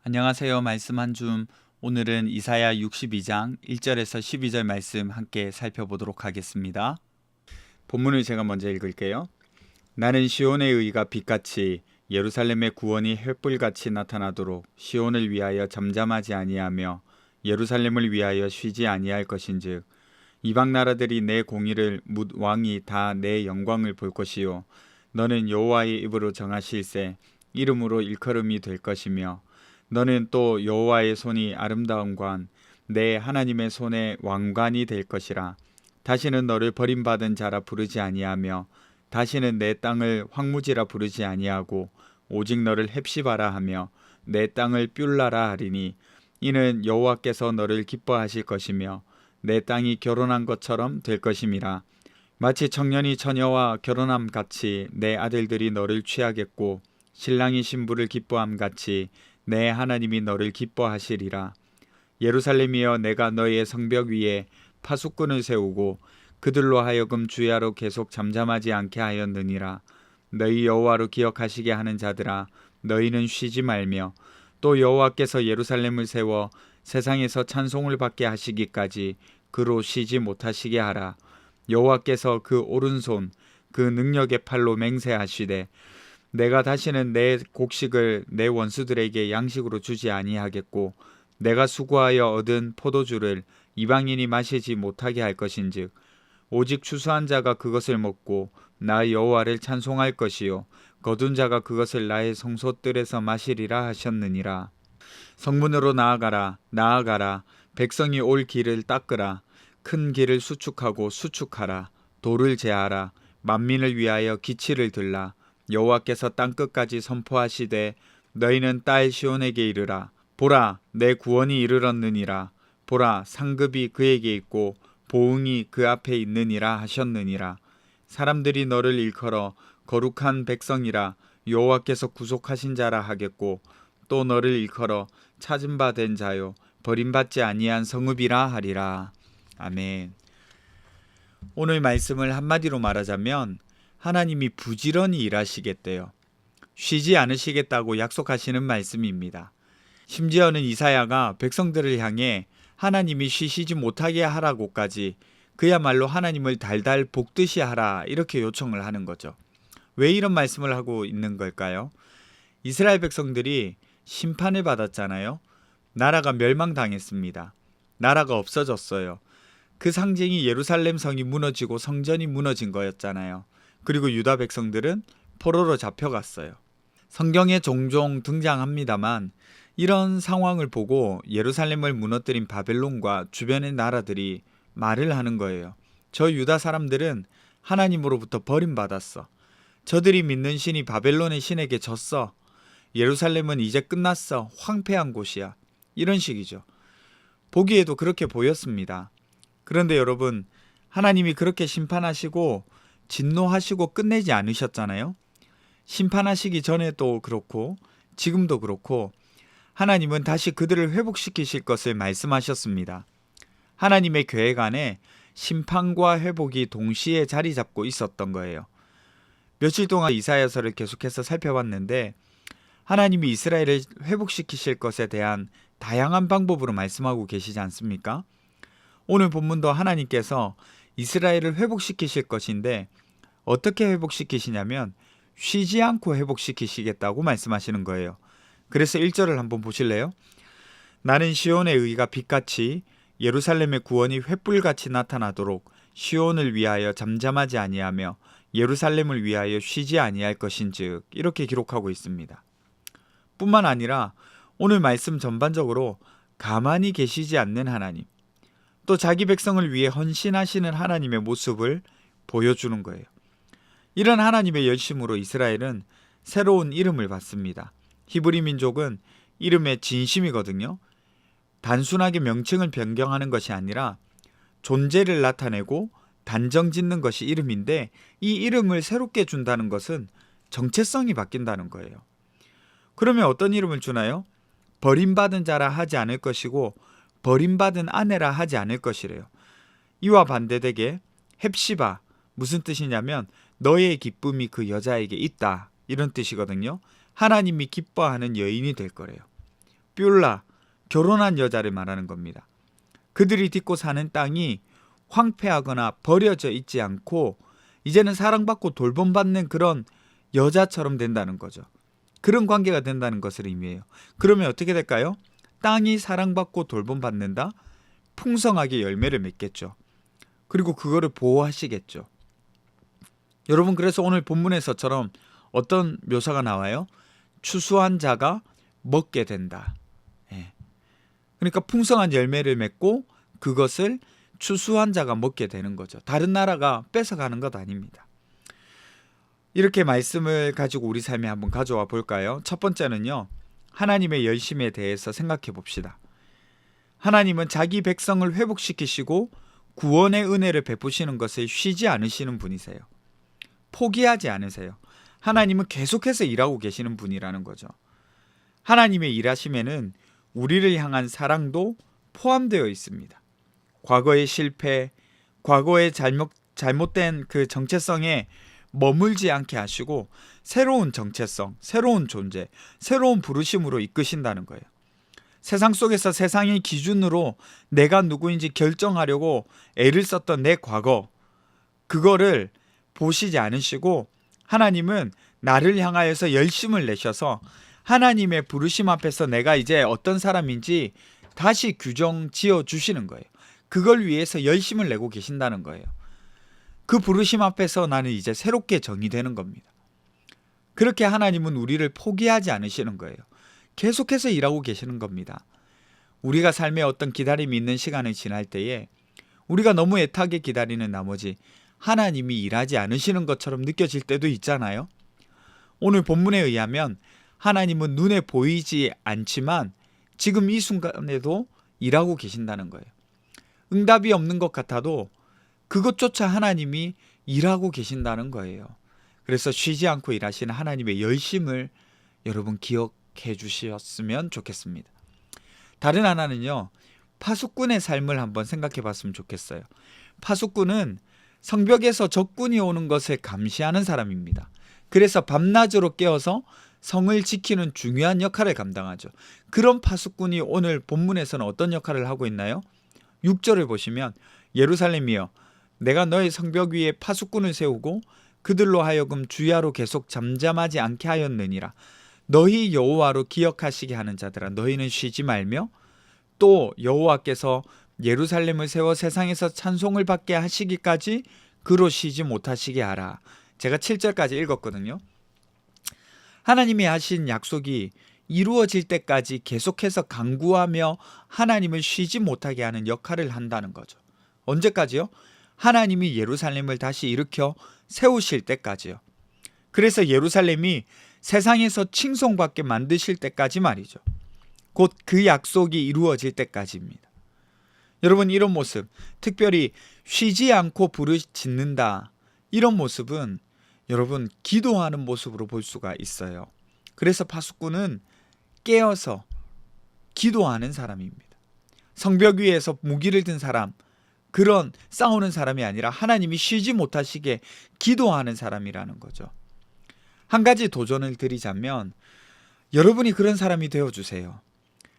안녕하세요. 말씀 한 줌. 오늘은 이사야 62장 1절에서 12절 말씀 함께 살펴보도록 하겠습니다. 본문을 제가 먼저 읽을게요. 나는 시온의 의가 빛같이 예루살렘의 구원이 횃불같이 나타나도록 시온을 위하여 잠잠하지 아니하며 예루살렘을 위하여 쉬지 아니할 것인즉 이방 나라들이 내 공의를 묻 왕이 다 내 영광을 볼 것이요 너는 여호와의 입으로 정하실세 이름으로 일컬음이 될 것이며 너는 또 여호와의 손이 아름다운 관 내 하나님의 손의 왕관이 될 것이라. 다시는 너를 버림받은 자라 부르지 아니하며 다시는 내 땅을 황무지라 부르지 아니하고 오직 너를 헵시바라 하며 내 땅을 뷸라라 하리니 이는 여호와께서 너를 기뻐하실 것이며 내 땅이 결혼한 것처럼 될 것임이라. 마치 청년이 처녀와 결혼함 같이 내 아들들이 너를 취하겠고 신랑이 신부를 기뻐함 같이 내 하나님이 너를 기뻐하시리라. 예루살렘이여 내가 너희의 성벽 위에 파수꾼을 세우고 그들로 하여금 주야로 계속 잠잠하지 않게 하였느니라. 너희 여호와로 기억하시게 하는 자들아 너희는 쉬지 말며 또 여호와께서 예루살렘을 세워 세상에서 찬송을 받게 하시기까지 그로 쉬지 못하시게 하라. 여호와께서 그 오른손 그 능력의 팔로 맹세하시되 내가 다시는 내 곡식을 내 원수들에게 양식으로 주지 아니하겠고 내가 수고하여 얻은 포도주를 이방인이 마시지 못하게 할 것인즉 오직 추수한 자가 그것을 먹고 나 여호와를 찬송할 것이요 거둔 자가 그것을 나의 성소뜰에서 마시리라 하셨느니라. 성문으로 나아가라 백성이 올 길을 닦으라. 큰 길을 수축하고 수축하라. 돌을 제하라. 만민을 위하여 기치를 들라. 여호와께서 땅끝까지 선포하시되 너희는 딸 시온에게 이르라. 보라 내 구원이 이르렀느니라. 보라 상급이 그에게 있고 보응이 그 앞에 있느니라 하셨느니라. 사람들이 너를 일컬어 거룩한 백성이라 여호와께서 구속하신 자라 하겠고 또 너를 일컬어 찾은 바 된 자요 버림받지 아니한 성읍이라 하리라. 아멘. 오늘 말씀을 한마디로 말하자면 하나님이 부지런히 일하시겠대요. 쉬지 않으시겠다고 약속하시는 말씀입니다. 심지어는 이사야가 백성들을 향해 하나님이 쉬시지 못하게 하라고까지 그야말로 하나님을 달달 볶듯이 하라 이렇게 요청을 하는 거죠. 왜 이런 말씀을 하고 있는 걸까요? 이스라엘 백성들이 심판을 받았잖아요. 나라가 멸망당했습니다. 나라가 없어졌어요. 그 상징이 예루살렘 성이 무너지고 성전이 무너진 거였잖아요. 그리고 유다 백성들은 포로로 잡혀갔어요. 성경에 종종 등장합니다만 이런 상황을 보고 예루살렘을 무너뜨린 바벨론과 주변의 나라들이 말을 하는 거예요. 저 유다 사람들은 하나님으로부터 버림받았어. 저들이 믿는 신이 바벨론의 신에게 졌어. 예루살렘은 이제 끝났어. 황폐한 곳이야. 이런 식이죠. 보기에도 그렇게 보였습니다. 그런데 여러분, 하나님이 그렇게 심판하시고 진노하시고 끝내지 않으셨잖아요. 심판하시기 전에도 그렇고 지금도 그렇고 하나님은 다시 그들을 회복시키실 것을 말씀하셨습니다. 하나님의 계획 안에 심판과 회복이 동시에 자리 잡고 있었던 거예요. 며칠 동안 이사야서를 계속해서 살펴봤는데 하나님이 이스라엘을 회복시키실 것에 대한 다양한 방법으로 말씀하고 계시지 않습니까? 오늘 본문도 하나님께서 이스라엘을 회복시키실 것인데 어떻게 회복시키시냐면 쉬지 않고 회복시키시겠다고 말씀하시는 거예요. 그래서 1절을 한번 보실래요? 나는 시온의 의가 빛같이 예루살렘의 구원이 횃불같이 나타나도록 시온을 위하여 잠잠하지 아니하며 예루살렘을 위하여 쉬지 아니할 것인즉 이렇게 기록하고 있습니다. 뿐만 아니라 오늘 말씀 전반적으로 가만히 계시지 않는 하나님, 또 자기 백성을 위해 헌신하시는 하나님의 모습을 보여주는 거예요. 이런 하나님의 열심으로 이스라엘은 새로운 이름을 받습니다. 히브리 민족은 이름의 진심이거든요. 단순하게 명칭을 변경하는 것이 아니라 존재를 나타내고 단정 짓는 것이 이름인데 이 이름을 새롭게 준다는 것은 정체성이 바뀐다는 거예요. 그러면 어떤 이름을 주나요? 버림받은 자라 하지 않을 것이고 버림받은 아내라 하지 않을 것이래요. 이와 반대되게 헵시바, 무슨 뜻이냐면 너의 기쁨이 그 여자에게 있다, 이런 뜻이거든요. 하나님이 기뻐하는 여인이 될 거래요. 뷸라, 결혼한 여자를 말하는 겁니다. 그들이 딛고 사는 땅이 황폐하거나 버려져 있지 않고 이제는 사랑받고 돌봄받는 그런 여자처럼 된다는 거죠. 그런 관계가 된다는 것을 의미해요. 그러면 어떻게 될까요? 땅이 사랑받고 돌봄받는다? 풍성하게 열매를 맺겠죠. 그리고 그거를 보호하시겠죠. 여러분, 그래서 오늘 본문에서처럼 어떤 묘사가 나와요? 추수한 자가 먹게 된다. 그러니까 풍성한 열매를 맺고 그것을 추수한 자가 먹게 되는 거죠. 다른 나라가 뺏어가는 것 아닙니다. 이렇게 말씀을 가지고 우리 삶에 한번 가져와 볼까요? 첫 번째는요, 하나님의 열심에 대해서 생각해 봅시다. 하나님은 자기 백성을 회복시키시고 구원의 은혜를 베푸시는 것을 쉬지 않으시는 분이세요. 포기하지 않으세요. 하나님은 계속해서 일하고 계시는 분이라는 거죠. 하나님의 일하심에는 우리를 향한 사랑도 포함되어 있습니다. 과거의 실패, 과거의 잘못된 그 정체성에 머물지 않게 하시고 새로운 정체성, 새로운 존재, 새로운 부르심으로 이끄신다는 거예요. 세상 속에서 세상의 기준으로 내가 누구인지 결정하려고 애를 썼던 내 과거, 그거를 보시지 않으시고 하나님은 나를 향하여서 열심을 내셔서 하나님의 부르심 앞에서 내가 이제 어떤 사람인지 다시 규정 지어 주시는 거예요. 그걸 위해서 열심을 내고 계신다는 거예요. 그 부르심 앞에서 나는 이제 새롭게 정의되는 겁니다. 그렇게 하나님은 우리를 포기하지 않으시는 거예요. 계속해서 일하고 계시는 겁니다. 우리가 삶에 어떤 기다림이 있는 시간이 지날 때에 우리가 너무 애타게 기다리는 나머지 하나님이 일하지 않으시는 것처럼 느껴질 때도 있잖아요. 오늘 본문에 의하면 하나님은 눈에 보이지 않지만 지금 이 순간에도 일하고 계신다는 거예요. 응답이 없는 것 같아도 그것조차 하나님이 일하고 계신다는 거예요. 그래서 쉬지 않고 일하시는 하나님의 열심을 여러분 기억해 주셨으면 좋겠습니다. 다른 하나는요, 파수꾼의 삶을 한번 생각해 봤으면 좋겠어요. 파수꾼은 성벽에서 적군이 오는 것을 감시하는 사람입니다. 그래서 밤낮으로 깨어서 성을 지키는 중요한 역할을 감당하죠. 그런 파수꾼이 오늘 본문에서는 어떤 역할을 하고 있나요? 6절을 보시면 예루살렘이여 내가 너의 성벽 위에 파수꾼을 세우고 그들로 하여금 주야로 계속 잠잠하지 않게 하였느니라. 너희 여호와로 기억하시게 하는 자들아 너희는 쉬지 말며 또 여호와께서 예루살렘을 세워 세상에서 찬송을 받게 하시기까지 그로 쉬지 못하시게 하라. 제가 7절까지 읽었거든요. 하나님이 하신 약속이 이루어질 때까지 계속해서 간구하며 하나님을 쉬지 못하게 하는 역할을 한다는 거죠. 언제까지요? 하나님이 예루살렘을 다시 일으켜 세우실 때까지요. 그래서 예루살렘이 세상에서 칭송받게 만드실 때까지 말이죠. 곧 그 약속이 이루어질 때까지입니다. 여러분, 이런 모습, 특별히 쉬지 않고 부르짖는다, 이런 모습은 여러분 기도하는 모습으로 볼 수가 있어요. 그래서 파수꾼은 깨어서 기도하는 사람입니다. 성벽 위에서 무기를 든 사람, 그런 싸우는 사람이 아니라 하나님이 쉬지 못하시게 기도하는 사람이라는 거죠. 한 가지 도전을 드리자면 여러분이 그런 사람이 되어주세요.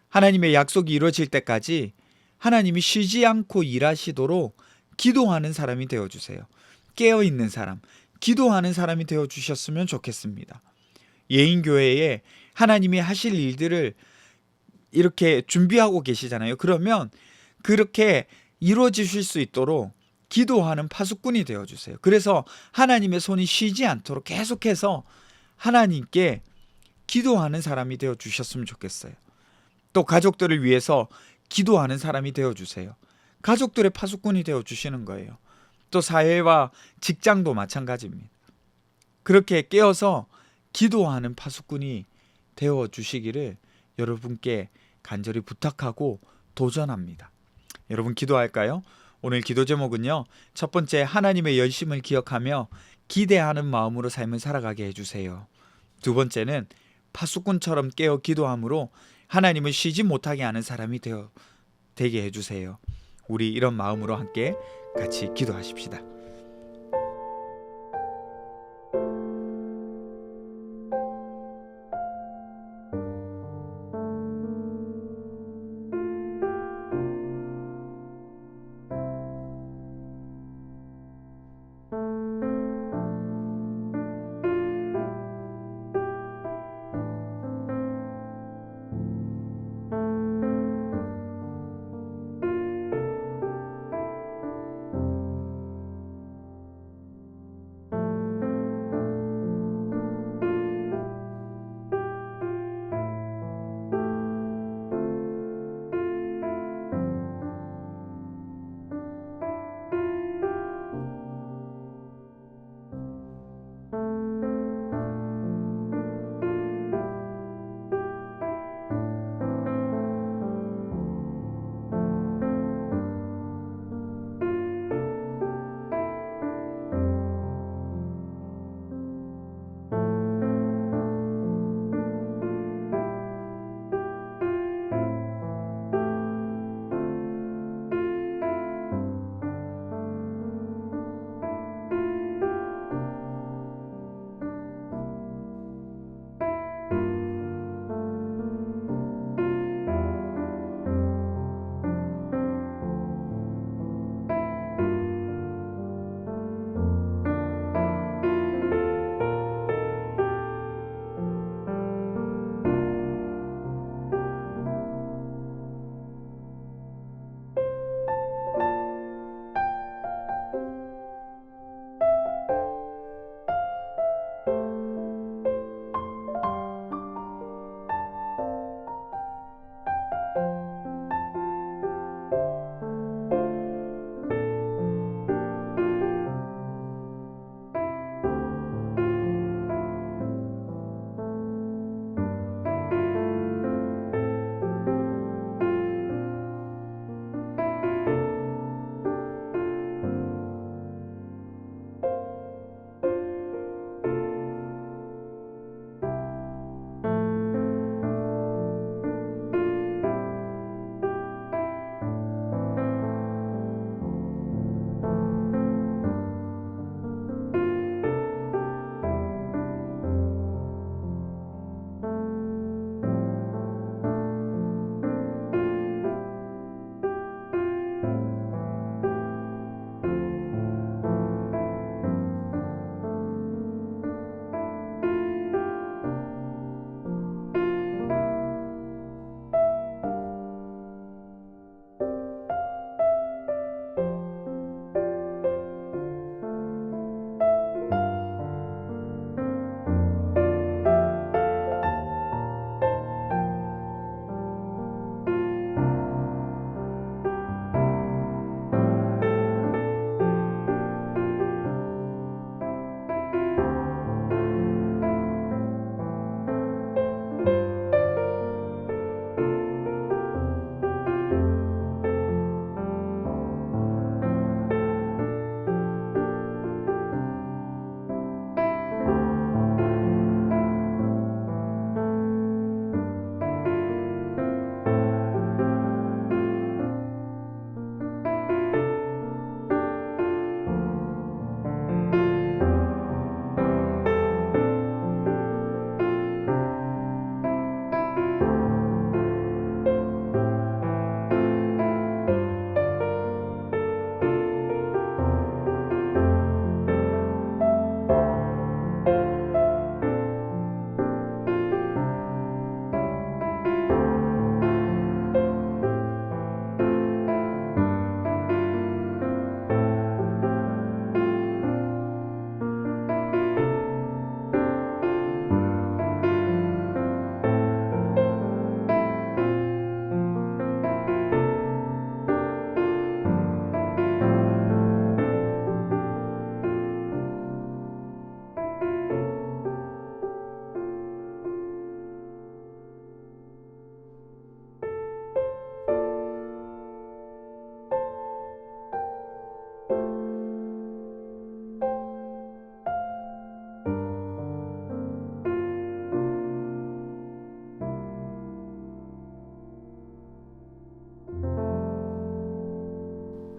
하나님의 약속이 이루어질 때까지 하나님이 쉬지 않고 일하시도록 기도하는 사람이 되어주세요. 깨어있는 사람, 기도하는 사람이 되어주셨으면 좋겠습니다. 예인교회에 하나님이 하실 일들을 이렇게 준비하고 계시잖아요. 그러면 그렇게 이루어지실 수 있도록 기도하는 파수꾼이 되어주세요. 그래서 하나님의 손이 쉬지 않도록 계속해서 하나님께 기도하는 사람이 되어주셨으면 좋겠어요. 또 가족들을 위해서 기도하는 사람이 되어주세요. 가족들의 파수꾼이 되어주시는 거예요. 또 사회와 직장도 마찬가지입니다. 그렇게 깨어서 기도하는 파수꾼이 되어주시기를 여러분께 간절히 부탁하고 도전합니다. 여러분 기도할까요? 오늘 기도 제목은요, 첫 번째, 하나님의 열심을 기억하며 기대하는 마음으로 삶을 살아가게 해주세요. 두 번째는 파수꾼처럼 깨어 기도함으로 하나님을 쉬지 못하게 하는 사람이 되게 해주세요. 우리 이런 마음으로 함께 같이 기도하십시다.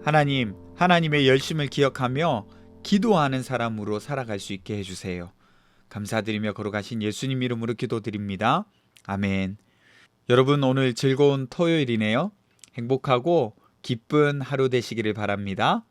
하나님, 하나님의 열심을 기억하며 기도하는 사람으로 살아갈 수 있게 해주세요. 감사드리며 걸어가신 예수님 이름으로 기도드립니다. 아멘. 여러분, 오늘 즐거운 토요일이네요. 행복하고 기쁜 하루 되시기를 바랍니다.